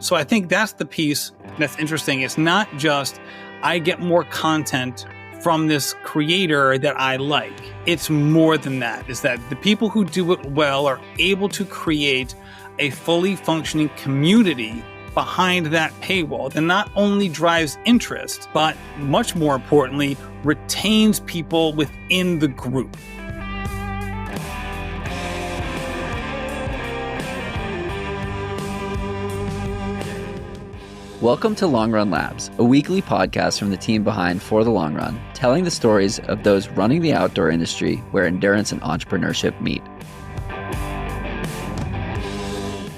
So I think that's the piece that's interesting. It's not just I get more content from this creator that I like. It's more than that. It's that the people who do it well are able to create a fully functioning community behind that paywall that not only drives interest, but much more importantly, retains people within the group. Welcome to Long Run Labs, a weekly podcast from the team behind For the Long Run, telling the stories of those running the outdoor industry where endurance and entrepreneurship meet.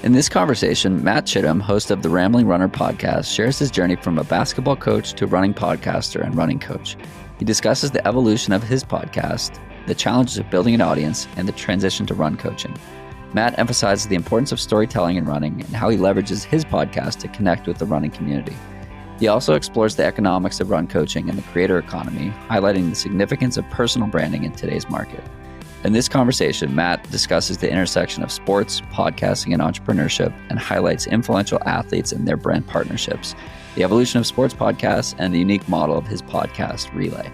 In this conversation, Matt Chittim, host of the Rambling Runner podcast, shares his journey from a basketball coach to a running podcaster and running coach. He discusses the evolution of his podcast, the challenges of building an audience, and the transition to run coaching. Matt emphasizes the importance of storytelling in running and how he leverages his podcast to connect with the running community. He also explores the economics of run coaching and the creator economy, highlighting the significance of personal branding in today's market. In this conversation, Matt discusses the intersection of sports, podcasting, and entrepreneurship, and highlights influential athletes and their brand partnerships, the evolution of sports podcasts, and the unique model of his podcast, Relay.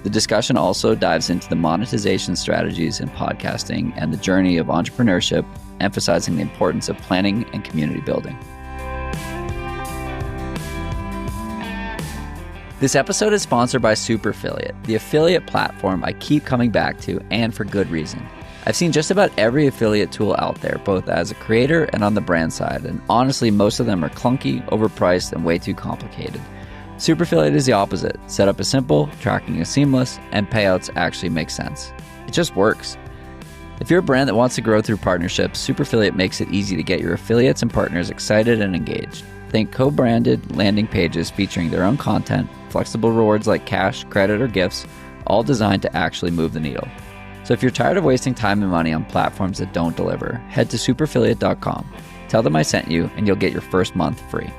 The discussion also dives into the monetization strategies in podcasting and the journey of entrepreneurship, emphasizing the importance of planning and community building. This episode is sponsored by Superfiliate, the affiliate platform I keep coming back to, and for good reason. I've seen just about every affiliate tool out there, both as a creator and on the brand side, and honestly, most of them are clunky, overpriced, and way too complicated. Superfiliate is the opposite. Setup is simple, tracking is seamless, and payouts actually make sense. It just works. If you're a brand that wants to grow through partnerships, Superfiliate makes it easy to get your affiliates and partners excited and engaged. Think co-branded landing pages featuring their own content, flexible rewards like cash, credit, or gifts, all designed to actually move the needle. So if you're tired of wasting time and money on platforms that don't deliver, head to superfiliate.com. Tell them I sent you, and you'll get your first month free.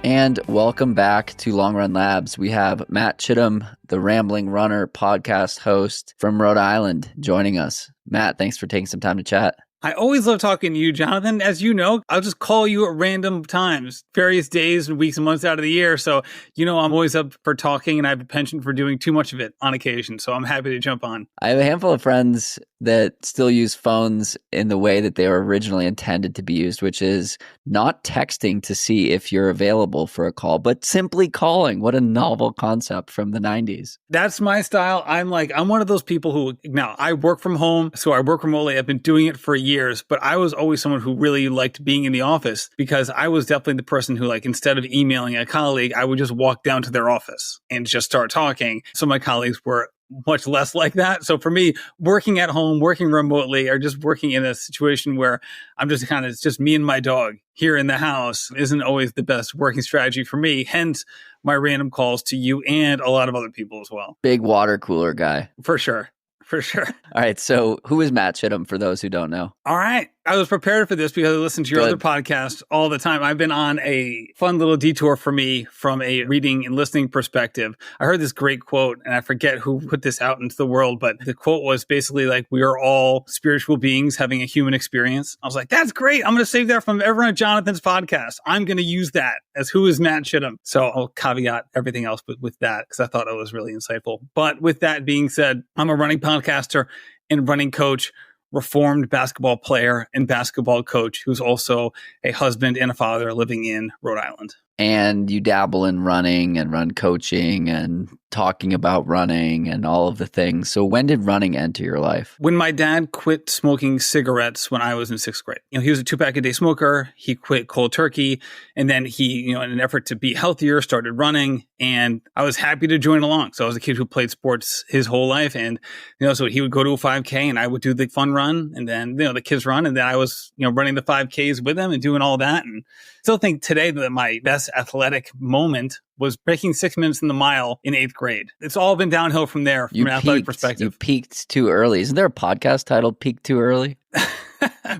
And welcome back to Long Run Labs. We have Matt Chittim, the Rambling Runner podcast host from Rhode Island, joining us. Matt, thanks for taking some time to chat. I always love talking to you, Jonathan. As you know, I'll just call you at random times, various days and weeks and months out of the year. So, I'm always up for talking, and I have a penchant for doing too much of it on occasion. So I'm happy to jump on. I have a handful of friends that still use phones in the way that they were originally intended to be used, which is not texting to see if you're available for a call, but simply calling. What a novel concept from the 90s. That's my style. I'm one of those people who, now I work from home, so I work remotely. I've been doing it for years, but I was always someone who really liked being in the office, because I was definitely the person who, instead of emailing a colleague, I would just walk down to their office and just start talking. So my colleagues were much less like that. So for me, working at home, working remotely, or just working in a situation where I'm just it's just me and my dog here in the house isn't always the best working strategy for me. Hence my random calls to you and a lot of other people as well. Big water cooler guy. For sure. All right. So who is Matt Chittim for those who don't know? All right. I was prepared for this because I listen to your other podcast all the time. I've been on a fun little detour for me from a reading and listening perspective. I heard this great quote, and I forget who put this out into the world, but the quote was basically we are all spiritual beings having a human experience. I was like, that's great. I'm going to save that from everyone at Jonathan's podcast. I'm going to use that as who is Matt Chittim. So I'll caveat everything else with that, because I thought it was really insightful. But with that being said, I'm a running podcaster and running coach, reformed basketball player and basketball coach who's also a husband and a father living in Rhode Island. And you dabble in running and run coaching and talking about running and all of the things. So when did running enter your life? When my dad quit smoking cigarettes when I was in sixth grade. He was a 2-pack-a-day smoker. He quit cold turkey. And then he, in an effort to be healthier, started running. And I was happy to join along. So I was a kid who played sports his whole life. And, so he would go to a 5K and I would do the fun run. And then, the kids run. And then I was, running the 5Ks with them and doing all that. And still think today that my best athletic moment was breaking 6 minutes in the mile in 8th grade. It's all been downhill from there from an athletic perspective. You peaked too early. Isn't there a podcast titled Peak Too Early?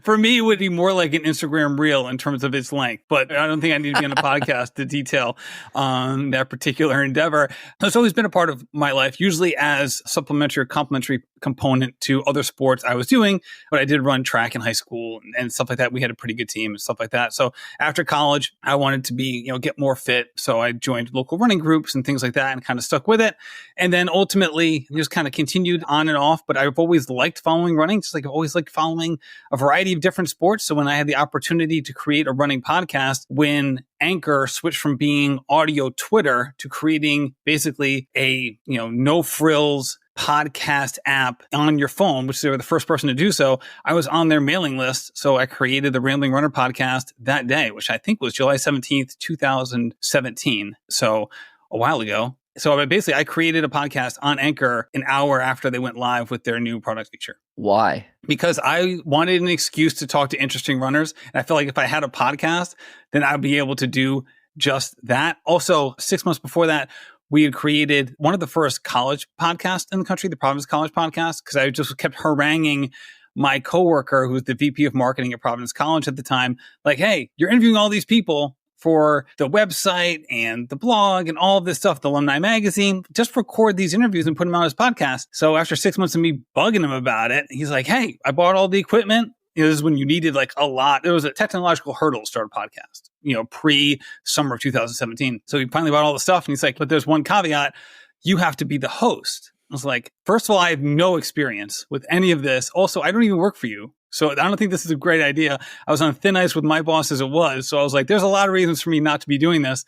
For me, it would be more like an Instagram reel in terms of its length, but I don't think I need to be on a podcast to detail that particular endeavor. It's always been a part of my life, usually as supplementary or complementary component to other sports I was doing. But I did run track in high school and stuff like that. We had a pretty good team and stuff like that. So after college, I wanted to be, get more fit. So I joined local running groups and things like that and kind of stuck with it. And then ultimately just kind of continued on and off. But I've always liked following running, just like I've always liked following a variety of different sports. So when I had the opportunity to create a running podcast, when Anchor switched from being audio Twitter to creating basically a, no frills podcast app on your phone, which they were the first person to do so, I was on their mailing list. So I created the Rambling Runner podcast that day, which I think was July 17th, 2017. So a while ago. So I created a podcast on Anchor an hour after they went live with their new product feature. Why? Because I wanted an excuse to talk to interesting runners. And I felt like if I had a podcast, then I'd be able to do just that. Also, 6 months before that, we had created one of the first college podcasts in the country, the Providence College podcast, because I just kept haranguing my coworker, who was the VP of marketing at Providence College at the time, like, hey, you're interviewing all these people for the website and the blog and all of this stuff, the alumni magazine, just record these interviews and put them out as podcasts. So after 6 months of me bugging him about it, he's like, hey, I bought all the equipment. This is when you needed like a lot. There was a technological hurdle to start a podcast, pre-summer of 2017. So he finally bought all the stuff and he's like, but there's one caveat. You have to be the host. I was like, first of all, I have no experience with any of this. Also, I don't even work for you. So I don't think this is a great idea. I was on thin ice with my boss as it was. So I was like, there's a lot of reasons for me not to be doing this.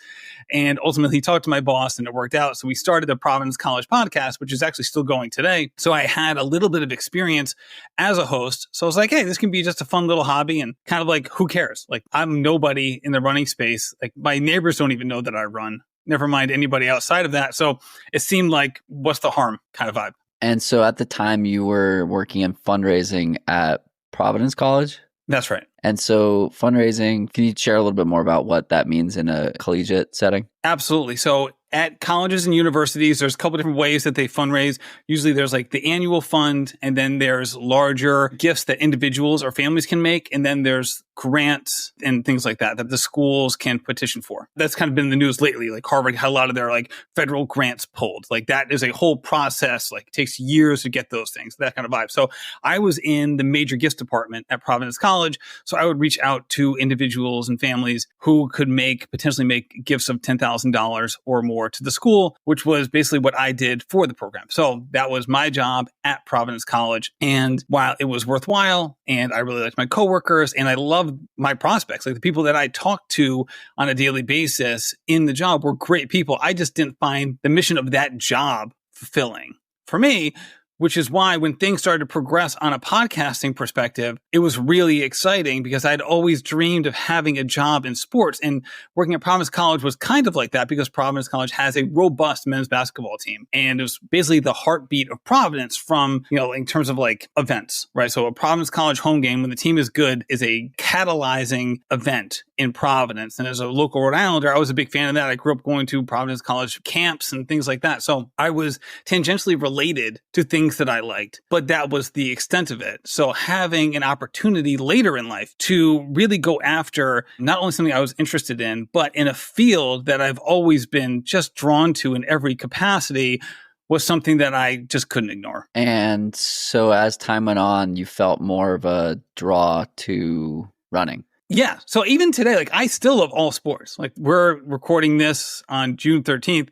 And ultimately he talked to my boss and it worked out. So we started the Providence College podcast, which is actually still going today. So I had a little bit of experience as a host. So I was like, hey, this can be just a fun little hobby and kind of like, who cares? Like I'm nobody in the running space. Like my neighbors don't even know that I run. Never mind anybody outside of that. So it seemed like, what's the harm kind of vibe. And so at the time you were working in fundraising at Providence College? That's right. And so fundraising, can you share a little bit more about what that means in a collegiate setting? Absolutely. So at colleges and universities, there's a couple different ways that they fundraise. Usually there's like the annual fund, and then there's larger gifts that individuals or families can make. And then there's grants and things like that the schools can petition for. That's kind of been in the news lately. Like Harvard had a lot of their like federal grants pulled. Like that is a whole process. Like it takes years to get those things, that kind of vibe. So I was in the major gifts department at Providence College. So I would reach out to individuals and families who could potentially make gifts of $10,000 or more to the school, which was basically what I did for the program. So that was my job at Providence College. And while it was worthwhile and I really liked my coworkers and I loved my prospects, like the people that I talked to on a daily basis in the job were great people. I just didn't find the mission of that job fulfilling for me, which is why when things started to progress on a podcasting perspective, it was really exciting because I'd always dreamed of having a job in sports. And working at Providence College was kind of like that because Providence College has a robust men's basketball team. And it was basically the heartbeat of Providence from, in terms of like events, right? So a Providence College home game, when the team is good, is a catalyzing event in Providence. And as a local Rhode Islander, I was a big fan of that. I grew up going to Providence College camps and things like that. So I was tangentially related to things that I liked, but that was the extent of it. So having an opportunity later in life to really go after not only something I was interested in, but in a field that I've always been just drawn to in every capacity was something that I just couldn't ignore. And so as time went on, you felt more of a draw to running. Yeah. So even today, like I still love all sports. Like we're recording this on June 13th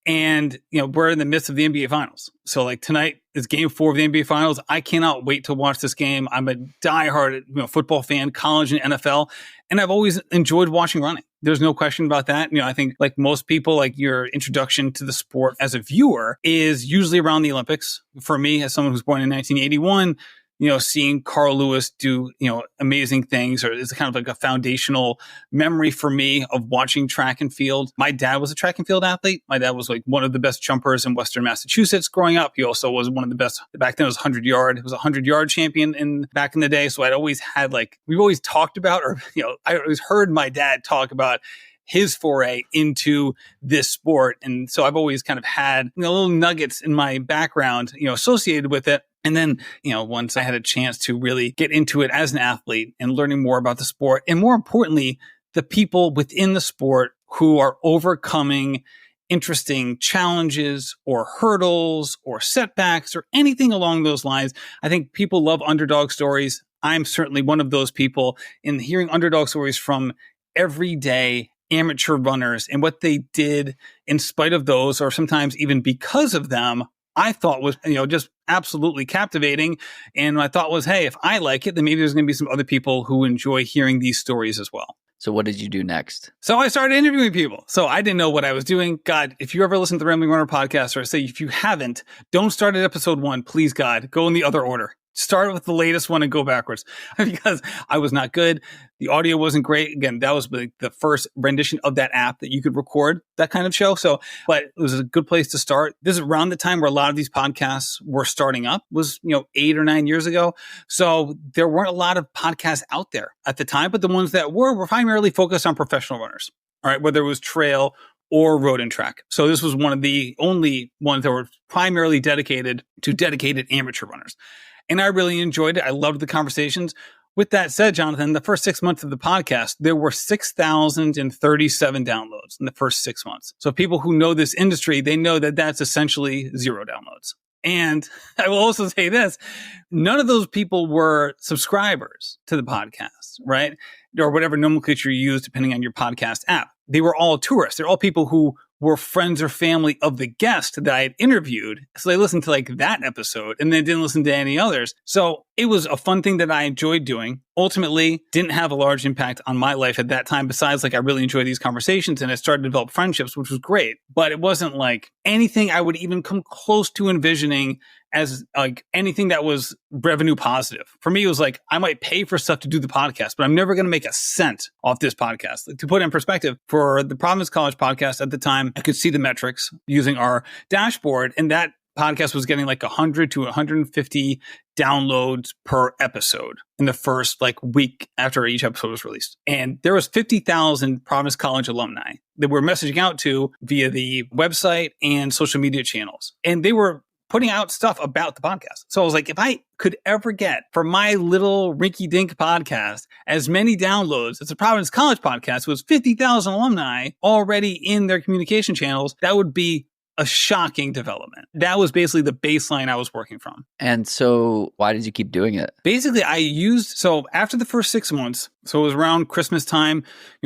and, we're in the midst of the NBA finals. So like tonight is game 4 of the NBA finals. I cannot wait to watch this game. I'm a diehard, football fan, college and NFL, and I've always enjoyed watching running. There's no question about that. I think like most people, like your introduction to the sport as a viewer is usually around the Olympics. For me, as someone who's born in 1981, seeing Carl Lewis do, amazing things, or it's kind of like a foundational memory for me of watching track and field. My dad was a track and field athlete. My dad was like one of the best jumpers in Western Massachusetts growing up. He also was one of the best back then. It was 100-yard. It was a 100-yard champion back in the day. So I'd always had we've always talked about, or, I always heard my dad talk about his foray into this sport. And so I've always kind of had little nuggets in my background, associated with it. And then, once I had a chance to really get into it as an athlete and learning more about the sport, and more importantly, the people within the sport who are overcoming interesting challenges or hurdles or setbacks or anything along those lines. I think people love underdog stories. I'm certainly one of those people, in hearing underdog stories from everyday amateur runners and what they did in spite of those, or sometimes even because of them, I thought was, just absolutely captivating. And my thought was, hey, if I like it, then maybe there's going to be some other people who enjoy hearing these stories as well. So what did you do next? So I started interviewing people. So I didn't know what I was doing. God, if you ever listen to the Rambling Runner podcast, or say if you haven't, don't start at episode 1. Please, God, go in the other order. Start with the latest one and go backwards, because I was not good. The audio wasn't great. Again, that was the first rendition of that app that you could record that kind of show. So, but it was a good place to start. This is around the time where a lot of these podcasts were starting up, was, 8 or 9 years ago. So there weren't a lot of podcasts out there at the time, but the ones that were primarily focused on professional runners. All right. Whether it was trail or road and track. So this was one of the only ones that were primarily dedicated to dedicated amateur runners. And I really enjoyed it. I loved the conversations. With that said, Jonathan, the first 6 months of the podcast, there were 6,037 downloads in the first 6 months. So people who know this industry, they know that that's essentially 0 downloads. And I will also say this, none of those people were subscribers to the podcast, right? Or whatever nomenclature you use, depending on your podcast app. They were all tourists. They're all people who were friends or family of the guest that I had interviewed. So they listened to that episode and then didn't listen to any others. So it was a fun thing that I enjoyed doing. Ultimately, didn't have a large impact on my life at that time. Besides, I really enjoyed these conversations and I started to develop friendships, which was great. But it wasn't anything I would even come close to envisioning as anything that was revenue positive. For me, it was I might pay for stuff to do the podcast, but I'm never going to make a cent off this podcast. To put it in perspective, for the Providence College podcast at the time, I could see the metrics using our dashboard, and that podcast was getting 100 to 150 downloads per episode in the first week after each episode was released. And there was 50,000 Providence College alumni that we're messaging out to via the website and social media channels. And they were putting out stuff about the podcast. So I was if I could ever get, for my little rinky-dink podcast, as many downloads as the Providence College podcast was 50,000 alumni already in their communication channels, that would be a shocking development. That was basically the baseline I was working from. And so why did you keep doing it? Basically, so after the first 6 months, so it was around Christmas time,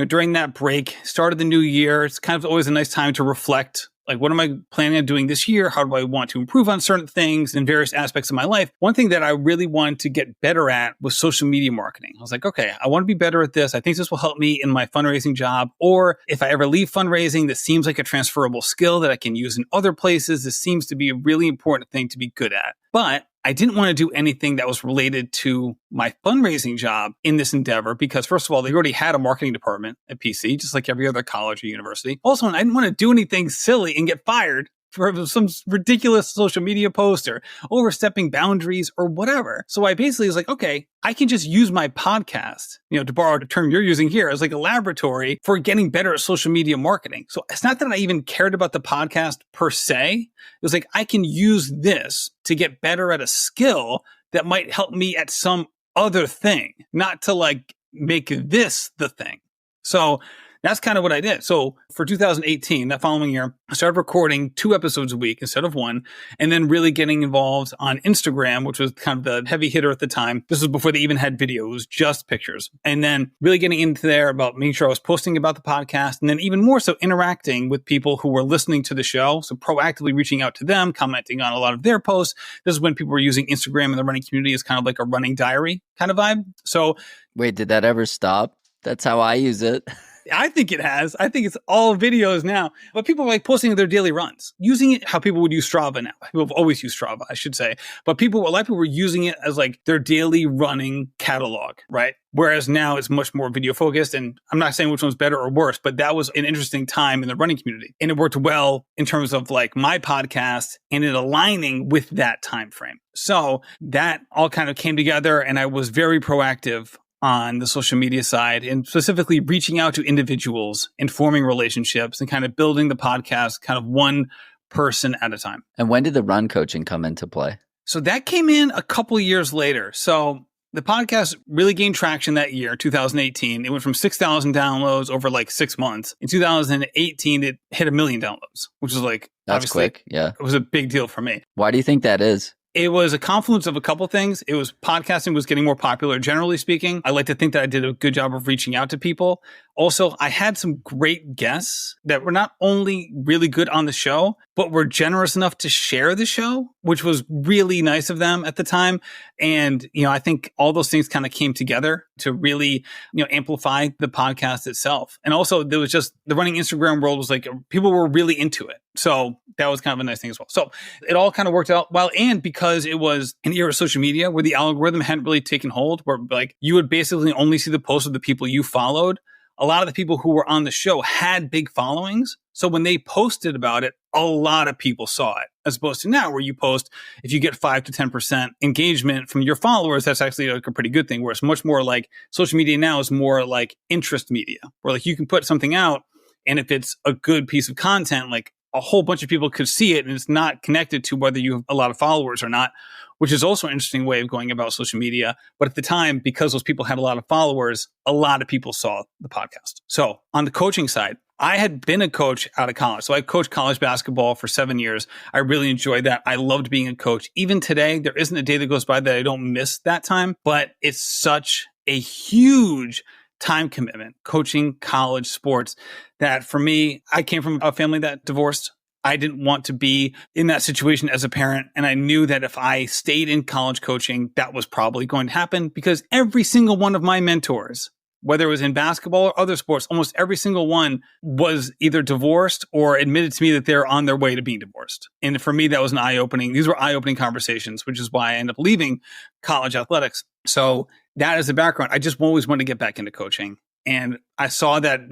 during that break, started the new year. It's kind of always a nice time to reflect. What am I planning on doing this year? How do I want to improve on certain things in various aspects of my life? One thing that I really wanted to get better at was social media marketing. I was okay, I want to be better at this. I think this will help me in my fundraising job. Or if I ever leave fundraising, this seems like a transferable skill that I can use in other places. This seems to be a really important thing to be good at. But I didn't want to do anything that was related to my fundraising job in this endeavor because, first of all, they already had a marketing department at PC, just like every other college or university. Also, I didn't want to do anything silly and get fired for some ridiculous social media post or overstepping boundaries or whatever. So I basically was okay, I can just use my podcast, to borrow the term you're using here, as a laboratory for getting better at social media marketing. So it's not that I even cared about the podcast per se. It was I can use this to get better at a skill that might help me at some other thing, not to make this the thing. So that's kind of what I did. So for 2018, that following year, I started recording 2 episodes a week instead of 1, and then really getting involved on Instagram, which was kind of the heavy hitter at the time. This was before they even had video. It was just pictures. And then really getting into there about making sure I was posting about the podcast, and then even more so interacting with people who were listening to the show. So proactively reaching out to them, commenting on a lot of their posts. This is when people were using Instagram and the running community as kind of a running diary kind of vibe. So wait, did that ever stop? That's how I use it. I think it has. I think it's all videos now. But people are posting their daily runs, using it how people would use Strava now. People have always used Strava, I should say. But a lot of people were using it as their daily running catalog, right? Whereas now it's much more video focused. And I'm not saying which one's better or worse, but that was an interesting time in the running community. And it worked well in terms of my podcast and it aligning with that time frame. So that all kind of came together and I was very proactive on the social media side, and specifically reaching out to individuals and forming relationships and kind of building the podcast kind of one person at a time. And when did the run coaching come into play? So that came in a couple of years later. So the podcast really gained traction that year, 2018. It went from 6,000 downloads over like 6 months. In 2018, it hit 1 million downloads, which is like, that's quick. Yeah. It was a big deal for me. Why do you think that is? It was a confluence of a couple things. It was podcasting was getting more popular, generally speaking. I like to think that I did a good job of reaching out to people. Also, I had some great guests that were not only really good on the show, but were generous enough to share the show, which was really nice of them at the time. And, I think all those things kind of came together to really, amplify the podcast itself. And also there was just the running Instagram world was like, people were really into it. So that was kind of a nice thing as well. So it all kind of worked out well. And because it was an era of social media where the algorithm hadn't really taken hold, where like you would basically only see the posts of the people you followed. A lot of the people who were on the show had big followings. So when they posted about it, a lot of people saw it, as opposed to now where you post, if you get 5 to 10% engagement from your followers, that's actually like a pretty good thing, where it's much more like social media now is more like interest media, where like you can put something out and if it's a good piece of content, like a whole bunch of people could see it and it's not connected to whether you have a lot of followers or not, which is also an interesting way of going about social media. But at the time, because those people had a lot of followers, a lot of people saw the podcast. So on the coaching side, I had been a coach out of college. So I coached college basketball for 7 years. I really enjoyed that. I loved being a coach. Even today, there isn't a day that goes by that I don't miss that time, but it's such a huge time commitment, coaching college sports, that for me, I came from a family that divorced. I didn't want to be in that situation as a parent. And I knew that if I stayed in college coaching, that was probably going to happen because every single one of my mentors, whether it was in basketball or other sports, almost every single one was either divorced or admitted to me that they're on their way to being divorced. And for me, that was these were eye-opening conversations, which is why I ended up leaving college athletics. So that is the background. I just always wanted to get back into coaching. And I saw that,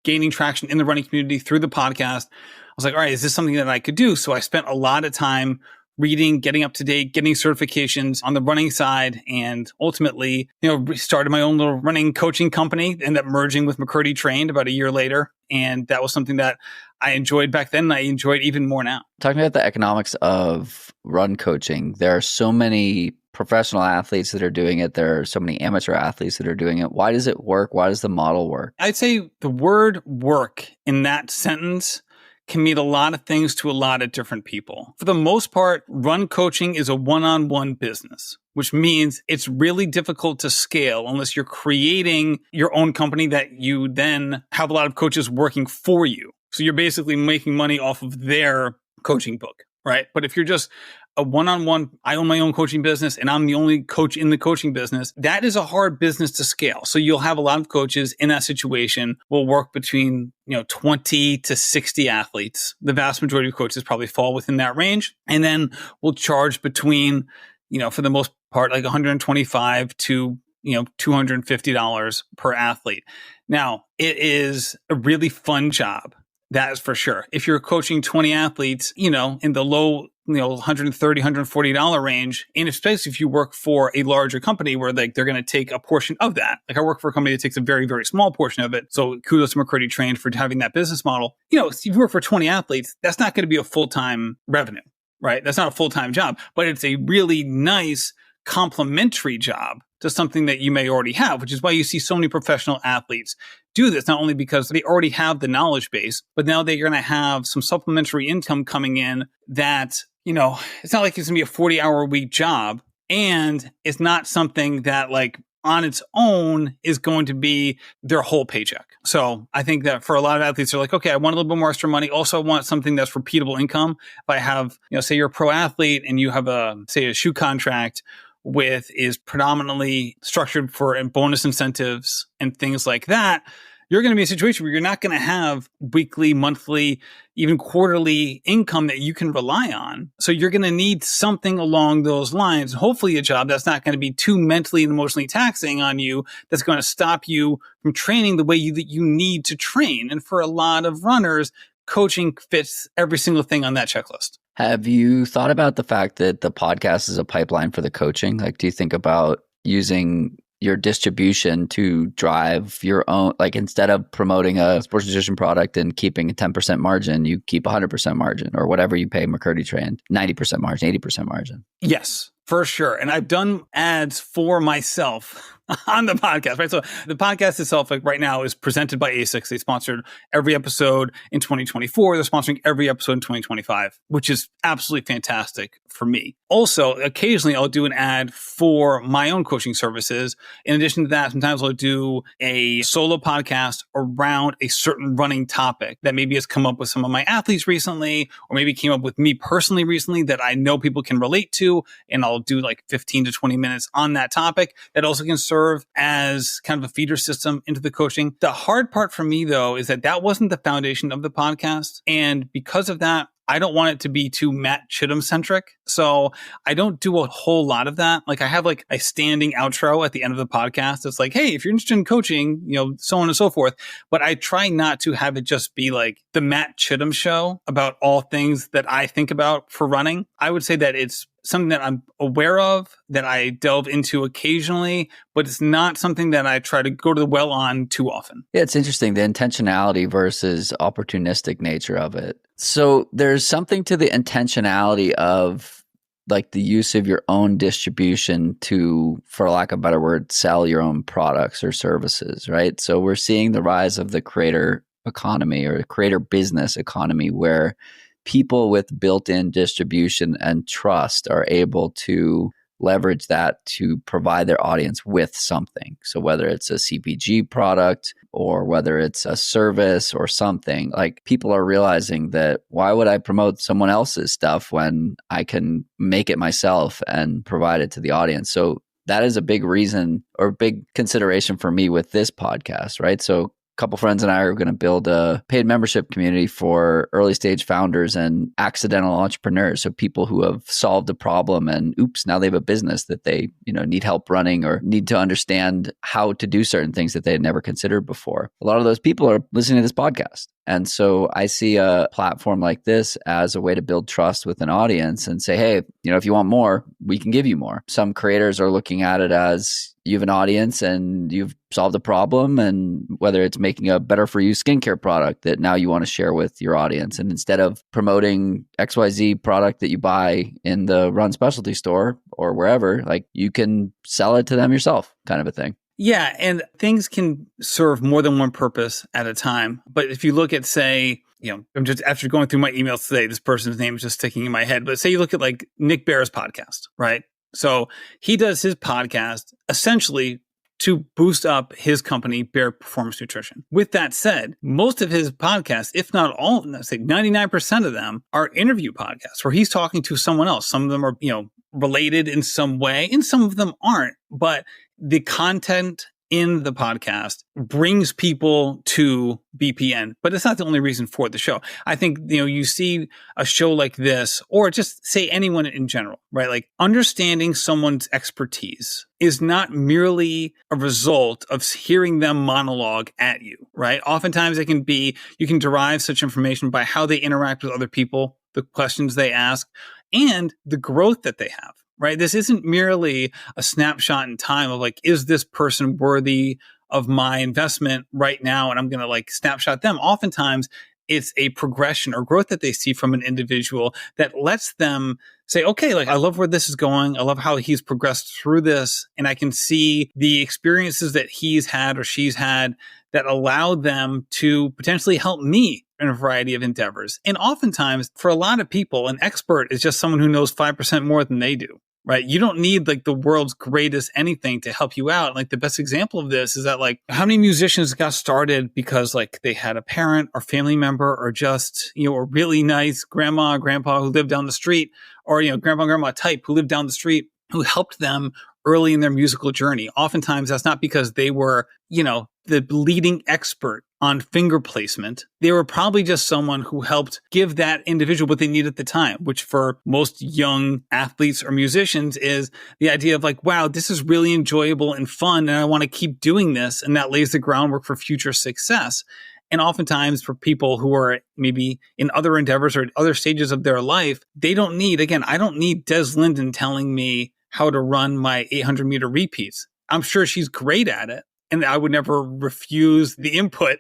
gaining traction in the running community through the podcast. I was like, all right, is this something that I could do? So I spent a lot of time reading, getting up to date, getting certifications on the running side, and ultimately, started my own little running coaching company, ended up merging with McCurdy Trained about a year later. And that was something that I enjoyed back then, and I enjoyed even more now. Talking about the economics of run coaching, there are so many professional athletes that are doing it. There are so many amateur athletes that are doing it. Why does it work? Why does the model work? I'd say the word work in that sentence can mean a lot of things to a lot of different people. For the most part, run coaching is a one-on-one business, which means it's really difficult to scale unless you're creating your own company that you then have a lot of coaches working for you. So you're basically making money off of their coaching book, right? But if you're just a one-on-one, I own my own coaching business and I'm the only coach in the coaching business, that is a hard business to scale. So you'll have a lot of coaches in that situation will work between 20 to 60 athletes. The vast majority of coaches probably fall within that range. And then we'll charge between, for the most part, like $125 to $250 per athlete. Now, it is a really fun job. That is for sure. If you're coaching 20 athletes, in the low, $130, $140 range, and especially if you work for a larger company where like they're going to take a portion of that. Like I work for a company that takes a very, very small portion of it. So kudos to McCurdy Trained for having that business model. If you work for 20 athletes, that's not going to be a full-time revenue, right? That's not a full-time job, but it's a really nice complementary job to something that you may already have, which is why you see so many professional athletes do this, not only because they already have the knowledge base, but now they're going to have some supplementary income coming in that, it's not like it's going to be a 40-hour a week job. And it's not something that like on its own is going to be their whole paycheck. So I think that for a lot of athletes, they're like, okay, I want a little bit more extra money. Also, I want something that's repeatable income. If I have, say you're a pro athlete and you have a shoe contract is predominantly structured for bonus incentives and things like that, you're going to be in a situation where you're not going to have weekly, monthly, even quarterly income that you can rely on. So you're going to need something along those lines. Hopefully a job that's not going to be too mentally and emotionally taxing on you, that's going to stop you from training the way that you need to train. And for a lot of runners, coaching fits every single thing on that checklist. Have you thought about the fact that the podcast is a pipeline for the coaching? Like, do you think about using your distribution to drive your own, like instead of promoting a sports nutrition product and keeping a 10% margin, you keep 100% margin or whatever you pay McCurdy Trend, 90% margin, 80% margin. Yes, for sure. And I've done ads for myself on the podcast, right? So the podcast itself, like right now, is presented by ASICS. They sponsored every episode in 2024. They're sponsoring every episode in 2025, which is absolutely fantastic for me. Also, occasionally I'll do an ad for my own coaching services. In addition to that, sometimes I'll do a solo podcast around a certain running topic that maybe has come up with some of my athletes recently, or maybe came up with me personally recently that I know people can relate to. And I'll do like 15 to 20 minutes on that topic that also can serve as kind of a feeder system into the coaching. The hard part for me, though, is that wasn't the foundation of the podcast. And because of that, I don't want it to be too Matt Chittim centric. So I don't do a whole lot of that. Like I have like a standing outro at the end of the podcast. It's like, hey, if you're interested in coaching, so on and so forth. But I try not to have it just be like the Matt Chittim show about all things that I think about for running. I would say that it's something that I'm aware of, that I delve into occasionally, but it's not something that I try to go to the well on too often. Yeah, it's interesting, the intentionality versus opportunistic nature of it. So there's something to the intentionality of like the use of your own distribution to, for lack of a better word, sell your own products or services, right? So we're seeing the rise of the creator economy or the creator business economy where people with built-in distribution and trust are able to leverage that to provide their audience with something. So whether it's a CPG product or whether it's a service or something, like people are realizing that why would I promote someone else's stuff when I can make it myself and provide it to the audience? So that is a big reason or big consideration for me with this podcast, right? So couple friends and I are going to build a paid membership community for early stage founders and accidental entrepreneurs. So people who have solved a problem and oops, now they have a business that they, need help running or need to understand how to do certain things that they had never considered before. A lot of those people are listening to this podcast. And so I see a platform like this as a way to build trust with an audience and say, hey, if you want more, we can give you more. Some creators are looking at it as you have an audience and you've solved a problem, and whether it's making a better for you skincare product that now you want to share with your audience. And instead of promoting XYZ product that you buy in the Run specialty store or wherever, like you can sell it to them yourself, kind of a thing. Yeah, and things can serve more than one purpose at a time. But if you look at, say, I'm just, after going through my emails today, this person's name is just sticking in my head. But say you look at like Nick Bare's podcast, right? So he does his podcast essentially to boost up his company, Bare Performance Nutrition. With that said, most of his podcasts, if not all of them, I'd say 99% of them are interview podcasts where he's talking to someone else. Some of them are, related in some way, and some of them aren't. But the content in the podcast brings people to BPN, but it's not the only reason for the show. I think, you see a show like this, or just say anyone in general, right? Like understanding someone's expertise is not merely a result of hearing them monologue at you, right? Oftentimes it can be, you can derive such information by how they interact with other people, the questions they ask, and the growth that they have. Right? This isn't merely a snapshot in time of like, is this person worthy of my investment right now? And I'm going to like snapshot them. Oftentimes it's a progression or growth that they see from an individual that lets them say, okay, like I love where this is going. I love how he's progressed through this. And I can see the experiences that he's had or she's had that allow them to potentially help me in a variety of endeavors. And oftentimes for a lot of people, an expert is just someone who knows 5% more than they do. Right. You don't need like the world's greatest anything to help you out. Like the best example of this is that like how many musicians got started because like they had a parent or family member or just, a really nice grandma or grandpa who lived down the street, or, grandpa and grandma type who lived down the street who helped them early in their musical journey. Oftentimes that's not because they were, the leading expert on finger placement. They were probably just someone who helped give that individual what they need at the time, which for most young athletes or musicians is the idea of like, wow, this is really enjoyable and fun, and I want to keep doing this. And that lays the groundwork for future success. And oftentimes for people who are maybe in other endeavors or other stages of their life, I don't need Des Linden telling me how to run my 800 meter repeats. I'm sure she's great at it. And I would never refuse the input.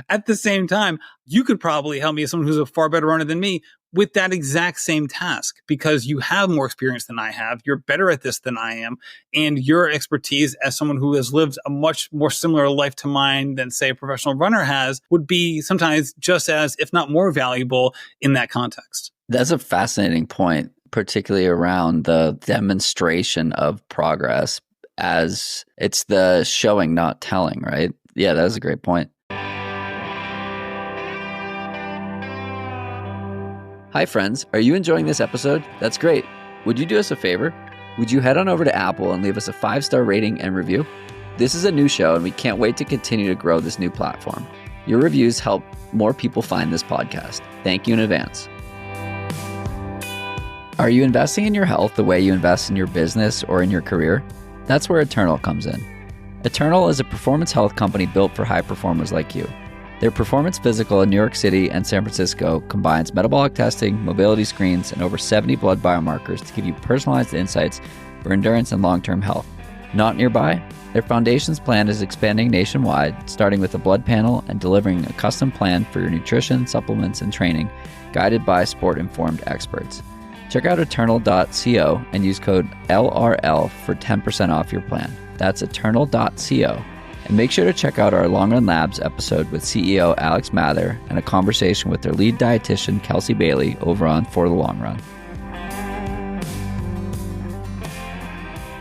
At the same time, you could probably help me as someone who's a far better runner than me with that exact same task because you have more experience than I have. You're better at this than I am. And your expertise as someone who has lived a much more similar life to mine than, say, a professional runner has would be sometimes just as, if not more valuable in that context. That's a fascinating point, particularly around the demonstration of progress, as it's the showing, not telling, right? Yeah, that is a great point. Hi, friends. Are you enjoying this episode? That's great. Would you do us a favor? Would you head on over to Apple and leave us a 5-star rating and review? This is a new show, and we can't wait to continue to grow this new platform. Your reviews help more people find this podcast. Thank you in advance. Are you investing in your health the way you invest in your business or in your career? That's where Eternal comes in. Eternal is a performance health company built for high performers like you. Their performance physical in New York City and San Francisco combines metabolic testing, mobility screens, and over 70 blood biomarkers to give you personalized insights for endurance and long-term health. Not nearby? Their Foundations plan is expanding nationwide, starting with a blood panel and delivering a custom plan for your nutrition, supplements, and training, guided by sport-informed experts. Check out eternal.co and use code LRL for 10% off your plan. That's eternal.co. And make sure to check out our Long Run Labs episode with CEO Alex Mather and a conversation with their lead dietitian, Kelsey Bailey, over on For the Long Run.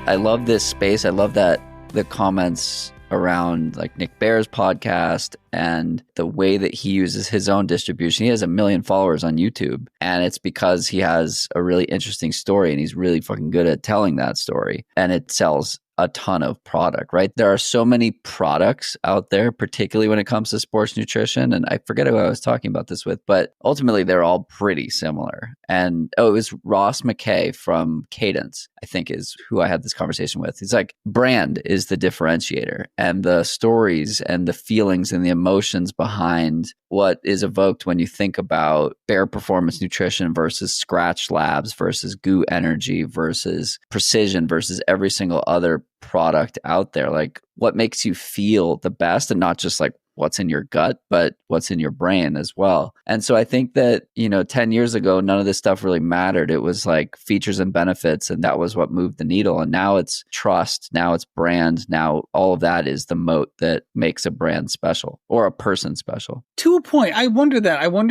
I love this space. I love that the comments around like Nick Bare's podcast and the way that he uses his own distribution. He has 1 million followers on YouTube, and it's because he has a really interesting story and he's really fucking good at telling that story, and it sells a ton of product, right? There are so many products out there, particularly when it comes to sports nutrition. And I forget who I was talking about this with, but ultimately they're all pretty similar. And it was Ross McKay from Cadence, I think is who I had this conversation with. He's like, brand is the differentiator, and the stories and the feelings and the emotions behind what is evoked when you think about Bare Performance Nutrition versus Scratch Labs versus Goo Energy versus Precision versus every single other product out there. Like, what makes you feel the best, and not just like what's in your gut, but what's in your brain as well. And so I think that, 10 years ago, none of this stuff really mattered. It was like features and benefits, and that was what moved the needle. And now it's trust, now it's brand, now all of that is the moat that makes a brand special or a person special. To a point, I wonder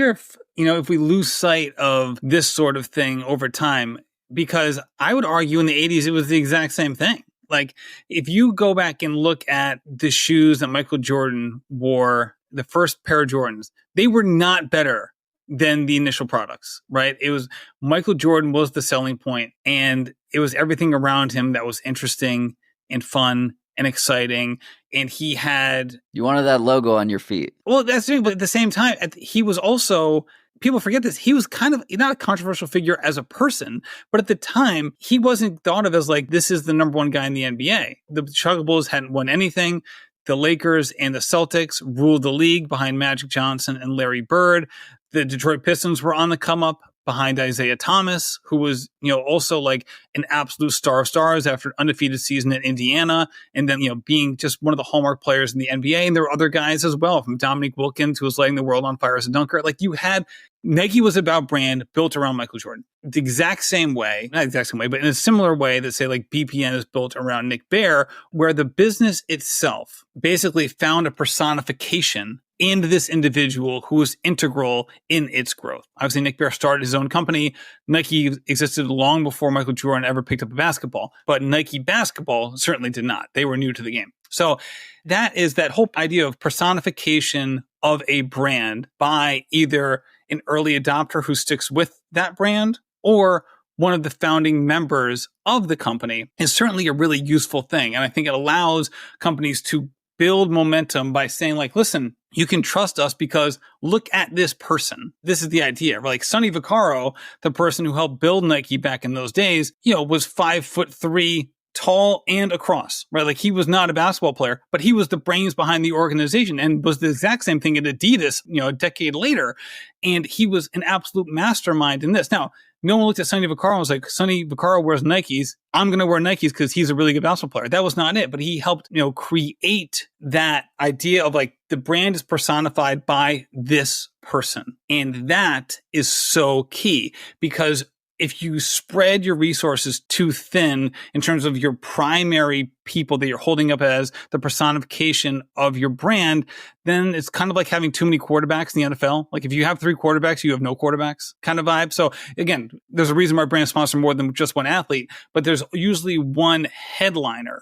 if, if we lose sight of this sort of thing over time, because I would argue in the 80s, it was the exact same thing. Like, if you go back and look at the shoes that Michael Jordan wore, the first pair of Jordans, they were not better than the initial products, right? It was Michael Jordan was the selling point, and it was everything around him that was interesting and fun and exciting. And he had... You wanted that logo on your feet. Well, that's it. But at the same time, he was also... People forget this. He was kind of not a controversial figure as a person, but at the time, he wasn't thought of as like, this is the number one guy in the NBA. The Chicago Bulls hadn't won anything. The Lakers and the Celtics ruled the league behind Magic Johnson and Larry Bird. The Detroit Pistons were on the come up behind Isaiah Thomas, who was, also like an absolute star of stars after an undefeated season at Indiana. And then, being just one of the hallmark players in the NBA. And there were other guys as well, from Dominique Wilkins, who was lighting the world on fire as a dunker. Like, you had Nike was about brand built around Michael Jordan. The exact same way, not the exact same way, but in a similar way that, say, like BPN is built around Nick Bare, where the business itself basically found a personification in this individual who was integral in its growth. Obviously, Nick Bare started his own company. Nike existed long before Michael Jordan ever picked up a basketball, but Nike basketball certainly did not. They were new to the game. So that is that whole idea of personification of a brand by either an early adopter who sticks with that brand or one of the founding members of the company is certainly a really useful thing. And I think it allows companies to build momentum by saying, like, listen, you can trust us because look at this person. This is the idea. Like Sonny Vaccaro, the person who helped build Nike back in those days, was 5'3", tall and across, right? Like he was not a basketball player, but he was the brains behind the organization and was the exact same thing at Adidas, a decade later. And he was an absolute mastermind in this. Now, no one looked at Sonny Vaccaro and was like, Sonny Vaccaro wears Nikes. I'm going to wear Nikes because he's a really good basketball player. That was not it. But he helped, create that idea of like the brand is personified by this person. And that is so key because if you spread your resources too thin in terms of your primary people that you're holding up as the personification of your brand, then it's kind of like having too many quarterbacks in the NFL. Like if you have 3 quarterbacks, you have no quarterbacks kind of vibe. So again, there's a reason why brands sponsor more than just one athlete, but there's usually one headliner,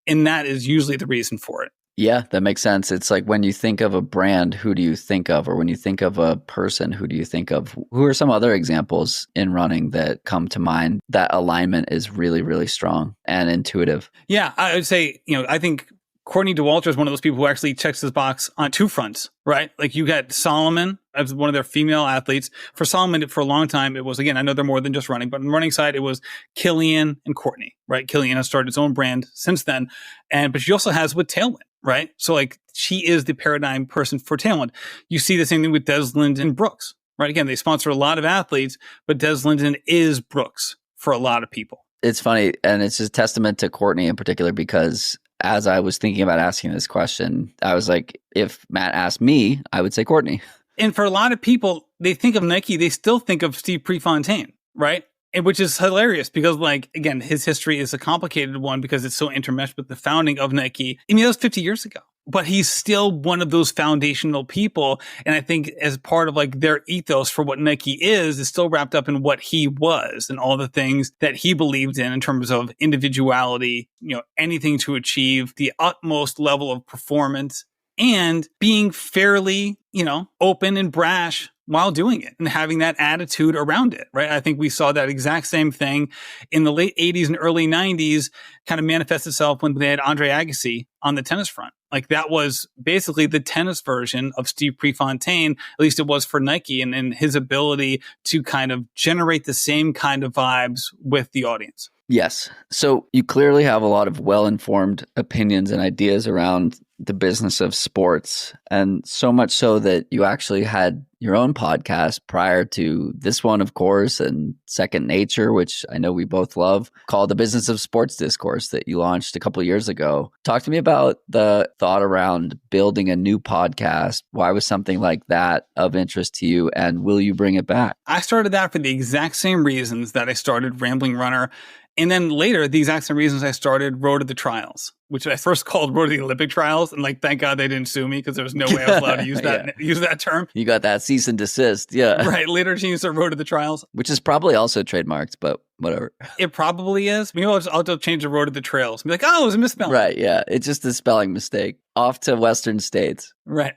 and that is usually the reason for it. Yeah, that makes sense. It's like when you think of a brand, who do you think of? Or when you think of a person, who do you think of? Who are some other examples in running that come to mind? That alignment is really, really strong and intuitive. Yeah, I would say, I think Courtney Dauwalter is one of those people who actually checks this box on 2 fronts, right? Like you got Solomon as one of their female athletes. For Solomon, for a long time, it was, again, I know they're more than just running, but on the running side, it was Killian and Courtney, right? Killian has started its own brand since then. But she also has with Tailwind, right? So like she is the paradigm person for Tailwind. You see the same thing with Des Linden and Brooks, right? Again, they sponsor a lot of athletes, but Des Linden is Brooks for a lot of people. It's funny, and it's a testament to Courtney in particular because as I was thinking about asking this question, I was like, if Matt asked me, I would say Courtney. And for a lot of people, they think of Nike, they still think of Steve Prefontaine, right? And which is hilarious because, like, again, his history is a complicated one because it's so intermeshed with the founding of Nike. I mean, that was 50 years ago, but he's still one of those foundational people. And I think as part of like their ethos for what Nike is still wrapped up in what he was and all the things that he believed in terms of individuality, anything to achieve the utmost level of performance and being fairly, open and brash while doing it and having that attitude around it, right? I think we saw that exact same thing in the late 80s and early 90s kind of manifest itself when they had Andre Agassi on the tennis front. Like that was basically the tennis version of Steve Prefontaine, at least it was for Nike, and his ability to kind of generate the same kind of vibes with the audience. Yes. So you clearly have a lot of well-informed opinions and ideas around the business of sports, and so much so that you actually had your own podcast prior to this one, of course, and Second Nature, which I know we both love, called The Business of Sports Discourse that you launched a couple of years ago. Talk to me about the thought around building a new podcast. Why was something like that of interest to you, and will you bring it back? I started that for the exact same reasons that I started Rambling Runner. And then later, the exact same reasons I started Road to the Trials, which I first called Road to the Olympic Trials. And like, thank God they didn't sue me because there was no way I was allowed to use that use that term. You got that cease and desist. Yeah. Right. Later changed to Road to the Trials. Which is probably also trademarked, but whatever. It probably is. Maybe I'll just change the Road to the Trails. Be like, oh, it was a misspelling. Right. Yeah. It's just a spelling mistake. Off to Western states. Right.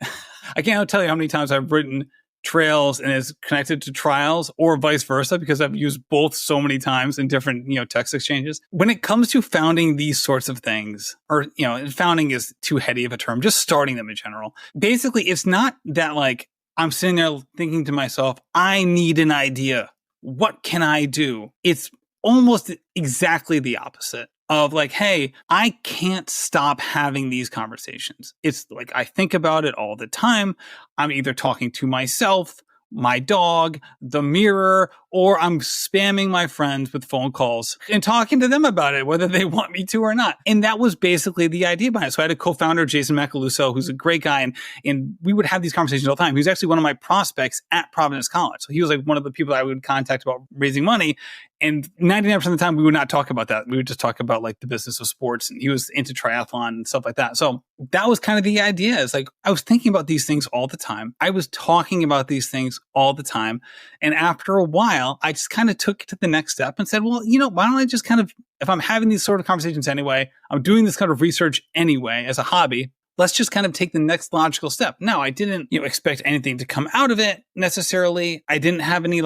I can't tell you how many times I've written trails and is connected to trials or vice versa because I've used both so many times in different, text exchanges. When it comes to founding these sorts of things, or, founding is too heady of a term, just starting them in general. Basically, it's not that like I'm sitting there thinking to myself, I need an idea. What can I do? It's almost exactly the opposite of like, hey, I can't stop having these conversations. It's like, I think about it all the time. I'm either talking to myself, my dog, the mirror, or I'm spamming my friends with phone calls and talking to them about it, whether they want me to or not. And that was basically the idea behind it. So I had a co-founder, Jason Macaluso, who's a great guy. And we would have these conversations all the time. He was actually one of my prospects at Providence College. So he was like one of the people I would contact about raising money. And 99% of the time, we would not talk about that. We would just talk about like the business of sports. And he was into triathlon and stuff like that. So that was kind of the idea. It's like, I was thinking about these things all the time. I was talking about these things all the time. And after a while, I just kind of took it to the next step and said, well, why don't I just kind of, if I'm having these sort of conversations anyway, I'm doing this kind of research anyway as a hobby, let's just kind of take the next logical step. Now, I didn't, expect anything to come out of it necessarily. I didn't have any,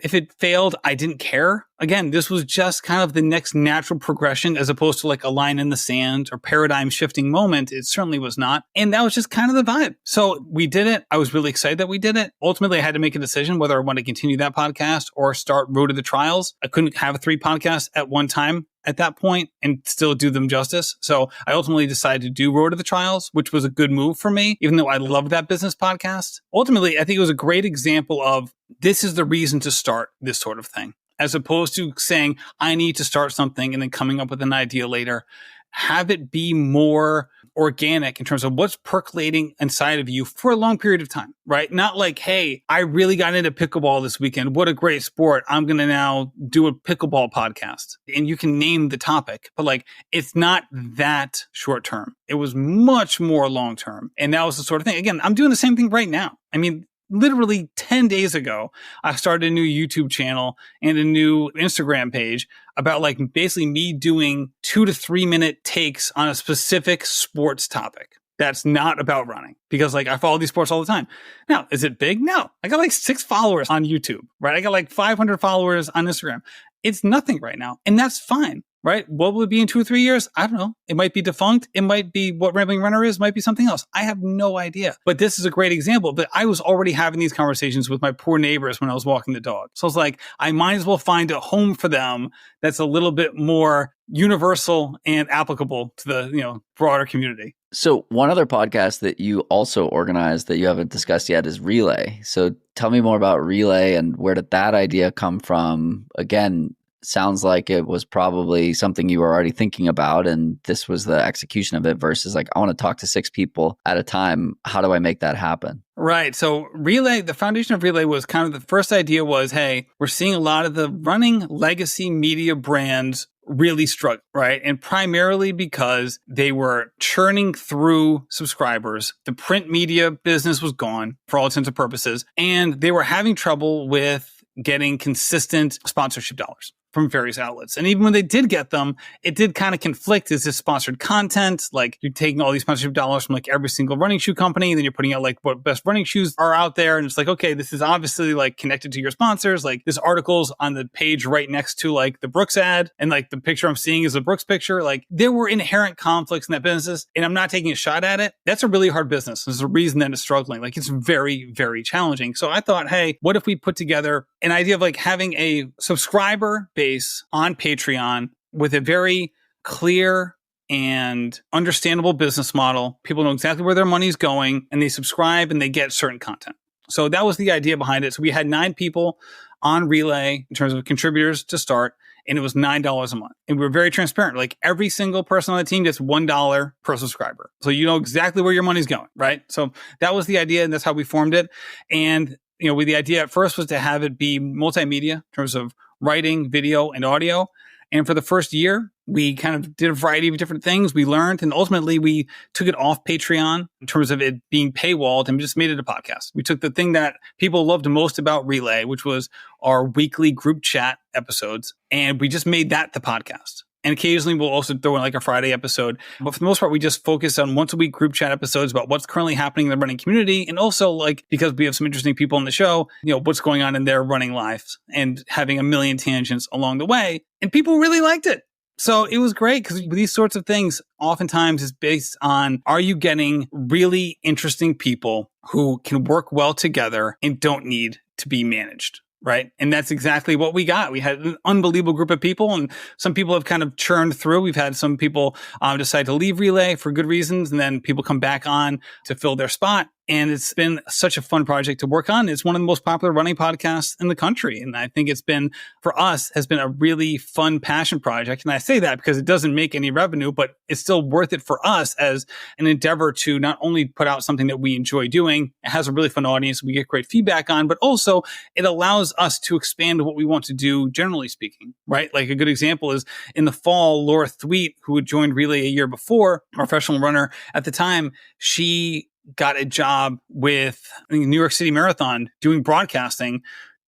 if it failed, I didn't care. Again, this was just kind of the next natural progression as opposed to like a line in the sand or paradigm shifting moment. It certainly was not. And that was just kind of the vibe. So we did it. I was really excited that we did it. Ultimately, I had to make a decision whether I want to continue that podcast or start Road to the Trials. I couldn't have 3 podcasts at one time at that point and still do them justice. So I ultimately decided to do Road to the Trials, which was a good move for me, even though I loved that business podcast. Ultimately, I think it was a great example of this is the reason to start this sort of thing, as opposed to saying, I need to start something and then coming up with an idea later. Have it be more organic in terms of what's percolating inside of you for a long period of time, right? Not like, hey, I really got into pickleball this weekend. What a great sport. I'm going to now do a pickleball podcast. And you can name the topic, but like, it's not that short term. It was much more long term. And that was the sort of thing. Again, I'm doing the same thing right now. I mean, literally 10 days ago, I started a new YouTube channel and a new Instagram page about like basically me doing 2 to 3 minute takes on a specific sports topic. That's not about running because like I follow these sports all the time. Now, is it big? No, I got like 6 followers on YouTube, right? I got like 500 followers on Instagram. It's nothing right now. And that's fine. Right? What will it be in 2 or 3 years? I don't know. It might be defunct. It might be what Rambling Runner is, might be something else. I have no idea. But this is a great example. But I was already having these conversations with my poor neighbors when I was walking the dog. So I was like, I might as well find a home for them that's a little bit more universal and applicable to the, broader community. So one other podcast that you also organized that you haven't discussed yet is Relay. So tell me more about Relay and where did that idea come from? Again, sounds like it was probably something you were already thinking about and this was the execution of it versus like, I want to talk to 6 people at a time. How do I make that happen? Right. So Relay, the foundation of Relay was kind of the first idea was, hey, we're seeing a lot of the running legacy media brands really struggle, right? And primarily because they were churning through subscribers. The print media business was gone for all intents and purposes, and they were having trouble with getting consistent sponsorship dollars from various outlets. And even when they did get them, it did kind of conflict. Is this sponsored content? Like you're taking all these sponsorship dollars from like every single running shoe company, and then you're putting out like what best running shoes are out there. And it's like, okay, this is obviously like connected to your sponsors. Like this article's on the page right next to like the Brooks ad. And like the picture I'm seeing is a Brooks picture. Like there were inherent conflicts in that business. And I'm not taking a shot at it. That's a really hard business. There's a reason that it's struggling. Like it's very, very challenging. So I thought, hey, what if we put together an idea of like having a subscriber base on Patreon with a very clear and understandable business model. People know exactly where their money's going and they subscribe and they get certain content. So that was the idea behind it. So we had 9 people on Relay in terms of contributors to start, and it was $9 a month. And we were very transparent. Like every single person on the team gets $1 per subscriber. So you know exactly where your money's going, right? So that was the idea, and that's how we formed it. And the idea at first was to have it be multimedia in terms of writing, video, and audio. And for the first year, we kind of did a variety of different things. We learned, and ultimately we took it off Patreon in terms of it being paywalled and just made it a podcast. We took the thing that people loved most about Relay, which was our weekly group chat episodes, and we just made that the podcast. And occasionally we'll also throw in like a Friday episode. But for the most part, we just focus on once a week group chat episodes about what's currently happening in the running community. And also like, because we have some interesting people on the show, what's going on in their running lives and having a million tangents along the way. And people really liked it. So it was great because these sorts of things oftentimes is based on, are you getting really interesting people who can work well together and don't need to be managed? Right. And that's exactly what we got. We had an unbelievable group of people, and some people have kind of churned through. We've had some people decide to leave Relay for good reasons, and then people come back on to fill their spot. And it's been such a fun project to work on. It's one of the most popular running podcasts in the country. And I think it's been, for us, has been a really fun passion project. And I say that because it doesn't make any revenue, but it's still worth it for us as an endeavor to not only put out something that we enjoy doing, it has a really fun audience we get great feedback on, but also it allows us to expand what we want to do, generally speaking, right? Like a good example is in the fall, Laura Thweet, who had joined Relay a year before, our professional runner at the time, she got a job with New York City Marathon doing broadcasting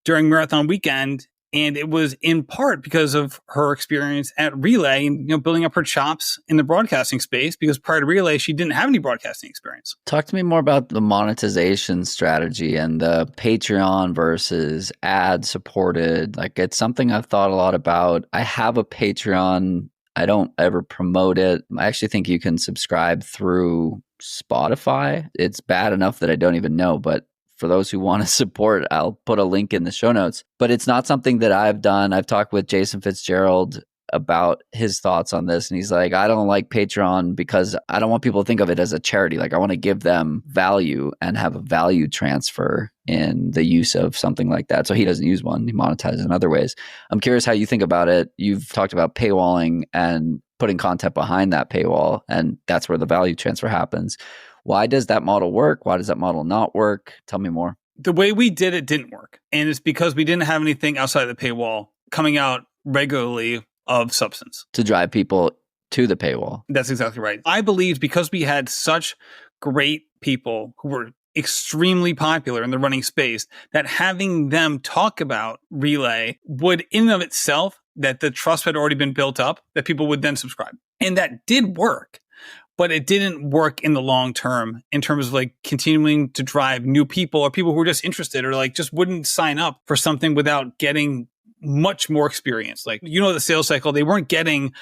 during marathon weekend. And it was in part because of her experience at Relay and, building up her chops in the broadcasting space, because prior to Relay, she didn't have any broadcasting experience. Talk to me more about the monetization strategy and the Patreon versus ad supported. Like, it's something I've thought a lot about. I have a Patreon. I don't ever promote it. I actually think you can subscribe through Spotify. It's bad enough that I don't even know, but for those who want to support, I'll put a link in the show notes. But it's not something that I've done. I've talked with Jason Fitzgerald about his thoughts on this. And he's like, I don't like Patreon because I don't want people to think of it as a charity. Like, I want to give them value and have a value transfer in the use of something like that. So he doesn't use one. He monetizes in other ways. I'm curious how you think about it. You've talked about paywalling and putting content behind that paywall, and that's where the value transfer happens. Why does that model work? Why does that model not work? Tell me more. The way we did it didn't work. And it's because we didn't have anything outside the paywall coming out regularly of substance to drive people to the paywall. That's exactly right. I believe because we had such great people who were extremely popular in the running space, that having them talk about Relay would in and of itself, that the trust had already been built up, that people would then subscribe. And that did work. But it didn't work in the long term in terms of like continuing to drive new people or people who were just interested or like just wouldn't sign up for something without getting much more experience. Like, the sales cycle, they weren't getting,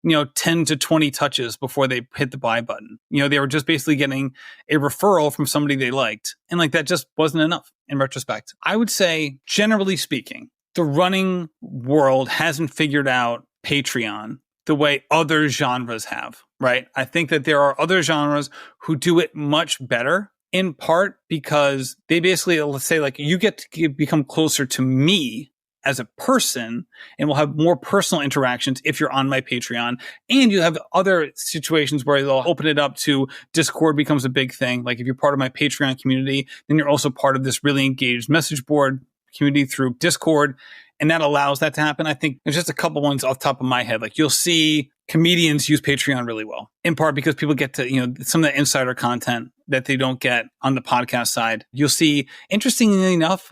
10 to 20 touches before they hit the buy button. They were just basically getting a referral from somebody they liked. And like that just wasn't enough in retrospect. I would say, generally speaking, the running world hasn't figured out Patreon the way other genres have, right? I think that there are other genres who do it much better, in part because they basically, let's say, like, you get to become closer to me as a person, and we'll have more personal interactions if you're on my Patreon. And you have other situations where they'll open it up to Discord becomes a big thing. Like, if you're part of my Patreon community, then you're also part of this really engaged message board community through Discord. And that allows that to happen. I think there's just a couple ones off the top of my head. Like, you'll see comedians use Patreon really well, in part because people get to, some of the insider content that they don't get on the podcast side. You'll see, interestingly enough,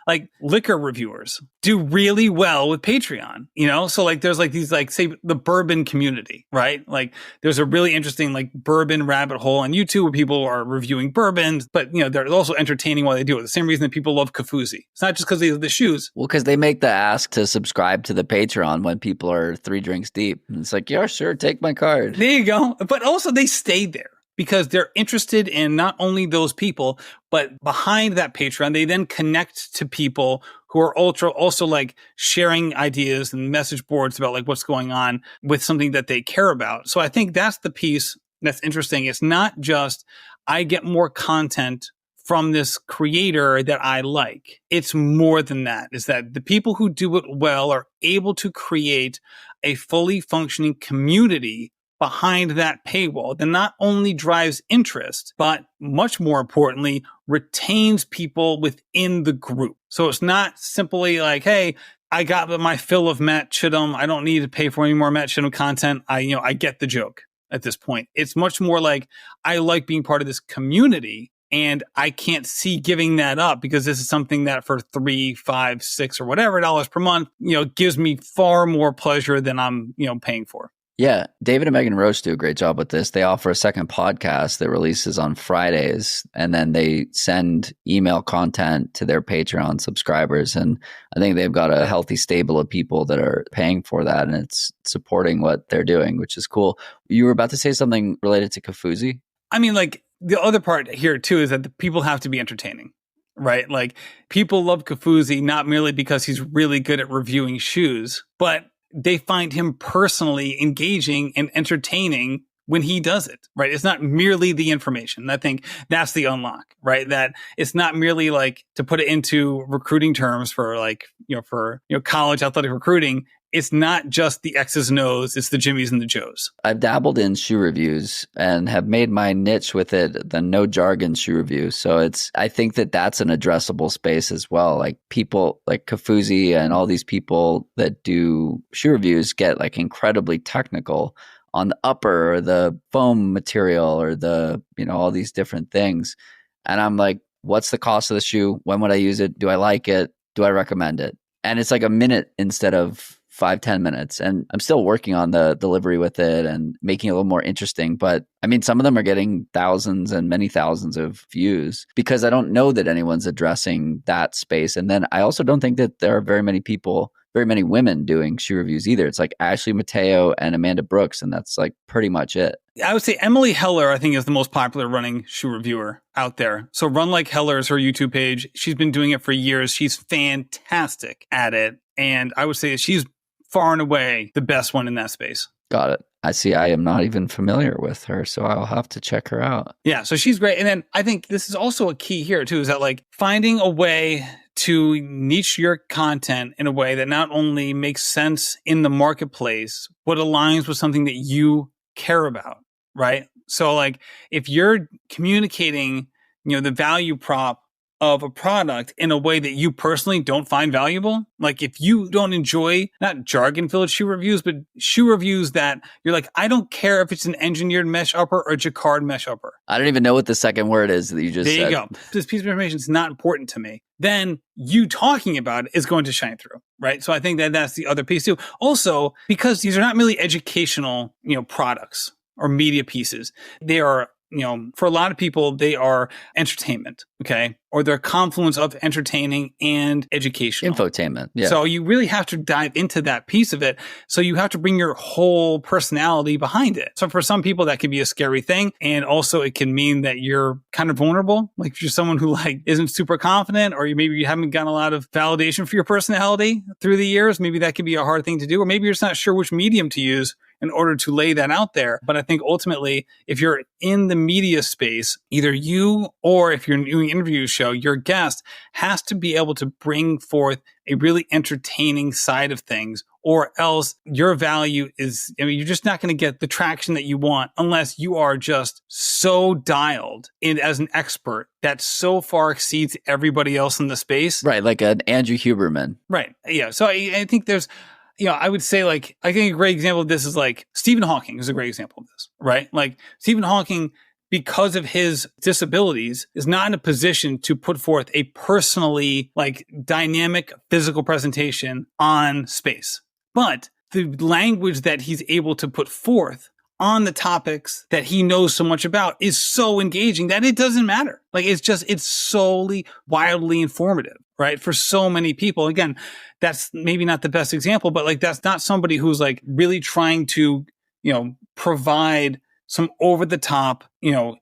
like liquor reviewers do really well with Patreon, So like there's like these, like, say, the bourbon community, right? Like there's a really interesting like bourbon rabbit hole on YouTube where people are reviewing bourbons, but they're also entertaining while they do it. The same reason that people love Kafuzi. It's not just because they have the shoes. Well, because they make the ask to subscribe to the Patreon when people are 3 drinks deep. And it's like, yeah, sure, take my card. There you go. But also they stay there, because they're interested in not only those people, but behind that Patreon, they then connect to people who are also like sharing ideas and message boards about like what's going on with something that they care about. So I think that's the piece that's interesting. It's not just I get more content from this creator that I like. It's more than that. Is that the people who do it well are able to create a fully functioning community behind that paywall that not only drives interest, but much more importantly, retains people within the group. So it's not simply like, hey, I got my fill of Matt Chittim. I don't need to pay for any more Matt Chittim content. I get the joke at this point. It's much more like, I like being part of this community, and I can't see giving that up, because this is something that for $3, $5, $6 or whatever dollars per month, gives me far more pleasure than I'm, paying for. Yeah, David and Megan Roach do a great job with this. They offer a second podcast that releases on Fridays, and then they send email content to their Patreon subscribers. And I think they've got a healthy stable of people that are paying for that, and it's supporting what they're doing, which is cool. You were about to say something related to Kafuzi? I mean, like, the other part here too is that the people have to be entertaining, right? Like, people love Kafuzi not merely because he's really good at reviewing shoes, but they find him personally engaging and entertaining when he does it, right? It's not merely the information. I think that's the unlock, right? That it's not merely like, to put it into recruiting terms for like, for college athletic recruiting, it's not just the X's and O's, it's the Jimmies and the Joes. I've dabbled in shoe reviews and have made my niche with it, the no jargon shoe review. So I think that that's an addressable space as well. Like, people like Kafuzi and all these people that do shoe reviews get like incredibly technical on the upper or the foam material or the, all these different things. And I'm like, what's the cost of the shoe? When would I use it? Do I like it? Do I recommend it? And it's like a minute instead of 5-10 minutes. And I'm still working on the delivery with it and making it a little more interesting. But I mean, some of them are getting thousands and many thousands of views because I don't know that anyone's addressing that space. And then I also don't think that there are very many women doing shoe reviews either. It's like Ashley Mateo and Amanda Brooks, and that's like pretty much it. I would say Emily Heller, I think, is the most popular running shoe reviewer out there. So Run Like Heller is her YouTube page. She's been doing it for years. She's fantastic at it. And I would say that she's far and away the best one in that space. Got it. I see. I am not even familiar with her, so I'll have to check her out. Yeah, so she's great. And then I think this is also a key here too, is that like finding a way to niche your content in a way that not only makes sense in the marketplace, but aligns with something that you care about, right? So like if you're communicating, the value prop of a product in a way that you personally don't find valuable, like if you don't enjoy not jargon-filled shoe reviews, but shoe reviews that you're like, I don't care if it's an engineered mesh upper or jacquard mesh upper. I don't even know what the second word is that you just said. There you go. This piece of information is not important to me. Then you talking about it is going to shine through, right? So I think that that's the other piece too. Also, because these are not merely educational, products or media pieces. They are, for a lot of people, they are entertainment, okay? Or they're a confluence of entertaining and educational. Infotainment, yeah. So you really have to dive into that piece of it. So you have to bring your whole personality behind it. So for some people, that could be a scary thing. And also it can mean that you're kind of vulnerable. Like if you're someone who like isn't super confident, or maybe you haven't gotten a lot of validation for your personality through the years, maybe that could be a hard thing to do. Or maybe you're just not sure which medium to use in order to lay that out there. But I think ultimately, if you're in the media space, either you or if you're doing an interview show, your guest has to be able to bring forth a really entertaining side of things, or else your value is, you're just not going to get the traction that you want unless you are just so dialed in as an expert that so far exceeds everybody else in the space. Right, like an Andrew Huberman. Right, yeah. So I think there's, I would say like, I think a great example of this is like Stephen Hawking is a great example of this, right? Like Stephen Hawking, because of his disabilities, is not in a position to put forth a personally like dynamic physical presentation on space. But the language that he's able to put forth on the topics that he knows so much about is so engaging that it doesn't matter. Like it's solely wildly informative, right? For so many people. Again, that's maybe not the best example, but like that's not somebody who's like really trying to, provide some over the top,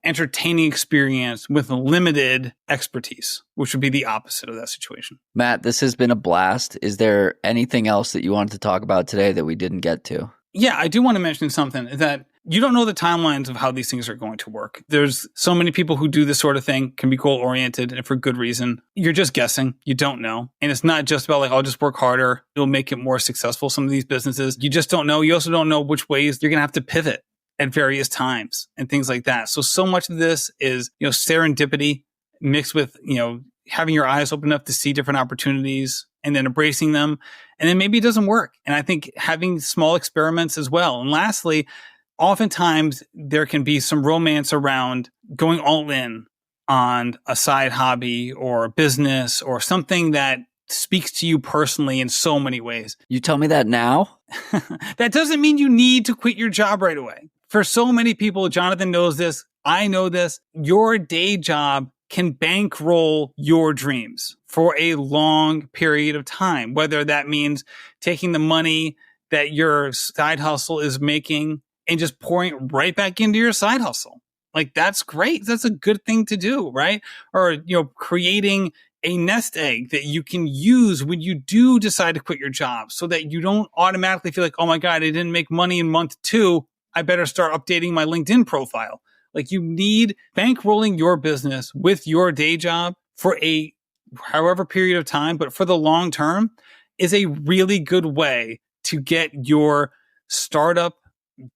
entertaining experience with limited expertise, which would be the opposite of that situation. Matt, this has been a blast. Is there anything else that you wanted to talk about today that we didn't get to? Yeah, I do want to mention something that you don't know the timelines of how these things are going to work. There's so many people who do this sort of thing, can be goal-oriented, and for good reason. You're just guessing. You don't know. And it's not just about like, I'll just work harder. It'll make it more successful, some of these businesses. You just don't know. You also don't know which ways you're going to have to pivot at various times and things like that. So much of this is, serendipity mixed with, having your eyes open up to see different opportunities and then embracing them. And then maybe it doesn't work. And I think having small experiments as well. And lastly, oftentimes there can be some romance around going all in on a side hobby or a business or something that speaks to you personally in so many ways. You tell me that now? That doesn't mean you need to quit your job right away. For so many people, Jonathan knows this, I know this, your day job can bankroll your dreams for a long period of time, whether that means taking the money that your side hustle is making and just pouring it right back into your side hustle. Like, that's great. That's a good thing to do, right? Or, creating a nest egg that you can use when you do decide to quit your job so that you don't automatically feel like, oh my God, I didn't make money in month 2. I better start updating my LinkedIn profile. Like, you need bankrolling your business with your day job for a however period of time, but for the long term is a really good way to get your startup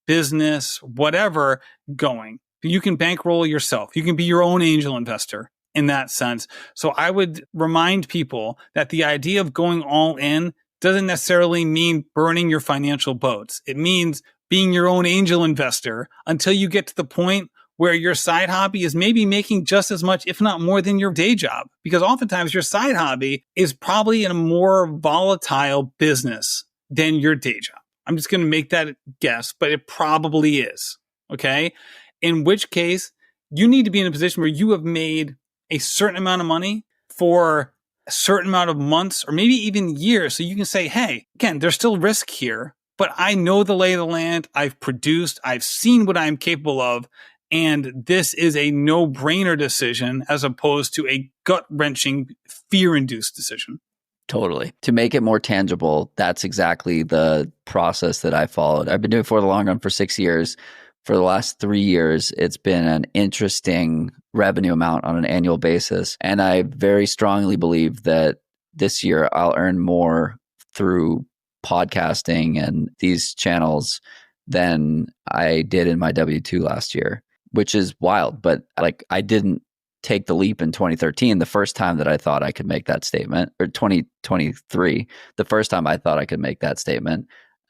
business, whatever, going. You can bankroll yourself. You can be your own angel investor in that sense. So I would remind people that the idea of going all in doesn't necessarily mean burning your financial boats. It means being your own angel investor until you get to the point where your side hobby is maybe making just as much, if not more, than your day job. Because oftentimes your side hobby is probably in a more volatile business than your day job. I'm just going to make that guess, but it probably is. Okay. In which case, you need to be in a position where you have made a certain amount of money for a certain amount of months or maybe even years. So you can say, hey, again, there's still risk here, but I know the lay of the land. I've produced, I've seen what I'm capable of. And this is a no-brainer decision as opposed to a gut-wrenching, fear-induced decision. Totally. To make it more tangible, that's exactly the process that I followed. I've been doing For the Long Run for 6 years. For the last 3 years, it's been an interesting revenue amount on an annual basis. And I very strongly believe that this year I'll earn more through podcasting and these channels than I did in my W-2 last year, which is wild. But like, I didn't take the leap in 2013, the first time that I thought I could make that statement, or 2023, the first time I thought I could make that statement.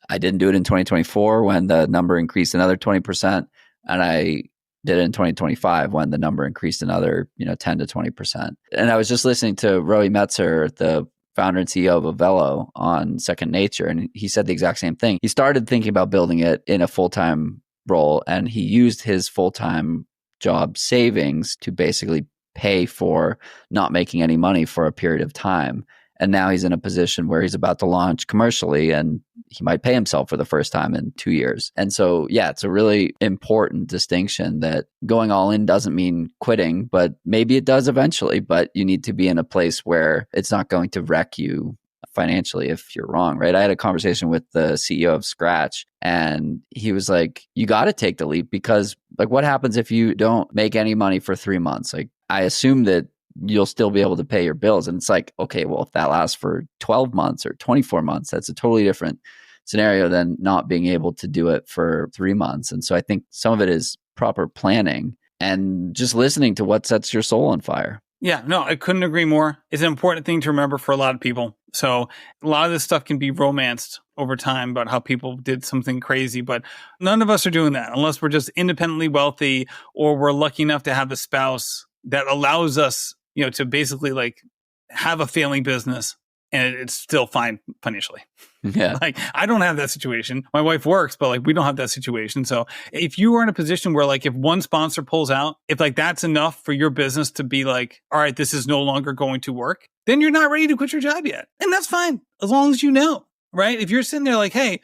I didn't do it in 2024 when the number increased another 20%. And I did it in 2025 when the number increased another, 10 to 20%. And I was just listening to Roy Metzer, the founder and CEO of Avelo, on Second Nature. And he said the exact same thing. He started thinking about building it in a full-time role, and he used his full-time job savings to basically pay for not making any money for a period of time. And now he's in a position where he's about to launch commercially, and he might pay himself for the first time in 2 years. And so, yeah, it's a really important distinction that going all in doesn't mean quitting, but maybe it does eventually. But you need to be in a place where it's not going to wreck you financially if you're wrong, right? I had a conversation with the CEO of Scratch, and he was like, you got to take the leap, because like, what happens if you don't make any money for 3 months? Like, I assume that you'll still be able to pay your bills. And it's like, okay, well, if that lasts for 12 months or 24 months, that's a totally different scenario than not being able to do it for 3 months. And so I think some of it is proper planning and just listening to what sets your soul on fire. Yeah, no, I couldn't agree more. It's an important thing to remember for a lot of people. So a lot of this stuff can be romanced over time about how people did something crazy, but none of us are doing that unless we're just independently wealthy or we're lucky enough to have a spouse that allows us, to basically like have a failing business and it's still fine financially. Yeah. Like, I don't have that situation. My wife works, but like, we don't have that situation. So if you are in a position where like, if one sponsor pulls out, if like that's enough for your business to be like, all right, this is no longer going to work, then you're not ready to quit your job yet. And that's fine. As long as you know, right? If you're sitting there like, hey,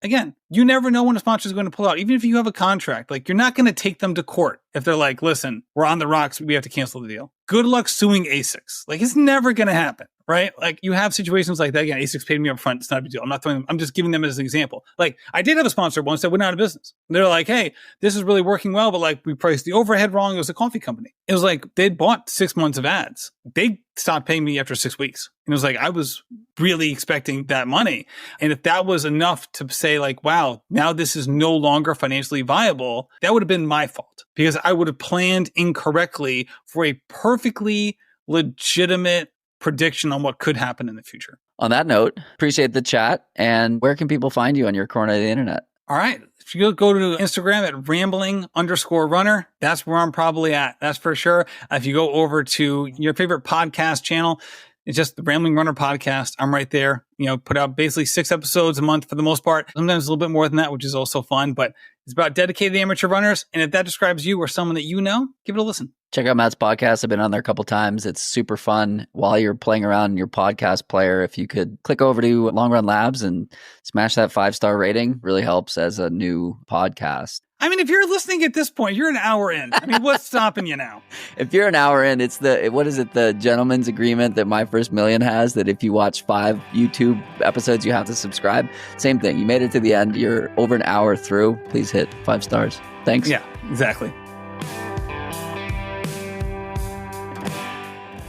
again, you never know when a sponsor is going to pull out. Even if you have a contract, like, you're not going to take them to court if they're like, listen, we're on the rocks, we have to cancel the deal. Good luck suing ASICS. Like, it's never going to happen, right? Like, you have situations like that. Again, ASICS paid me up front. It's not a big deal. I'm just giving them as an example. Like, I did have a sponsor once that went out of business. They're like, hey, this is really working well, but like, we priced the overhead wrong. It was a coffee company. It was like, they'd bought 6 months of ads. They stopped paying me after 6 weeks. And it was like, I was really expecting that money. And if that was enough to say like, wow, now this is no longer financially viable, that would have been my fault, because I would have planned incorrectly for a perfectly legitimate prediction on what could happen in the future. On that note, appreciate the chat. And where can people find you on your corner of the internet? All right. If you go to Instagram at rambling_runner, that's where I'm probably at. That's for sure. If you go over to your favorite podcast channel, it's just the Rambling Runner podcast. I'm right there. Put out basically 6 episodes a month for the most part. Sometimes a little bit more than that, which is also fun, but it's about dedicated amateur runners. And if that describes you or someone that you know, give it a listen. Check out Matt's podcast. I've been on there a couple times. It's super fun. While you're playing around in your podcast player, if you could click over to Long Run Labs and smash that 5-star rating, really helps as a new podcast. I mean, if you're listening at this point, you're an hour in. I mean, what's stopping you now? If you're an hour in, it's the gentleman's agreement that My First Million has, that if you watch 5 YouTube episodes, you have to subscribe. Same thing. You made it to the end. You're over an hour through. Please hit 5 stars. Thanks. Yeah, exactly.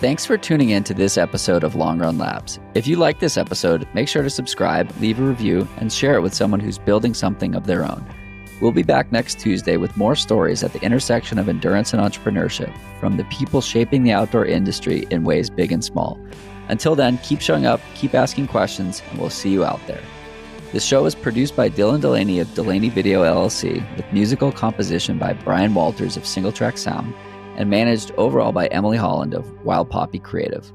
Thanks for tuning in to this episode of Long Run Labs. If you like this episode, make sure to subscribe, leave a review, and share it with someone who's building something of their own. We'll be back next Tuesday with more stories at the intersection of endurance and entrepreneurship from the people shaping the outdoor industry in ways big and small. Until then, keep showing up, keep asking questions, and we'll see you out there. The show is produced by Dylan Delaney of Delaney Video LLC, with musical composition by Brian Walters of Single Track Sound, and managed overall by Emily Holland of Wild Poppy Creative.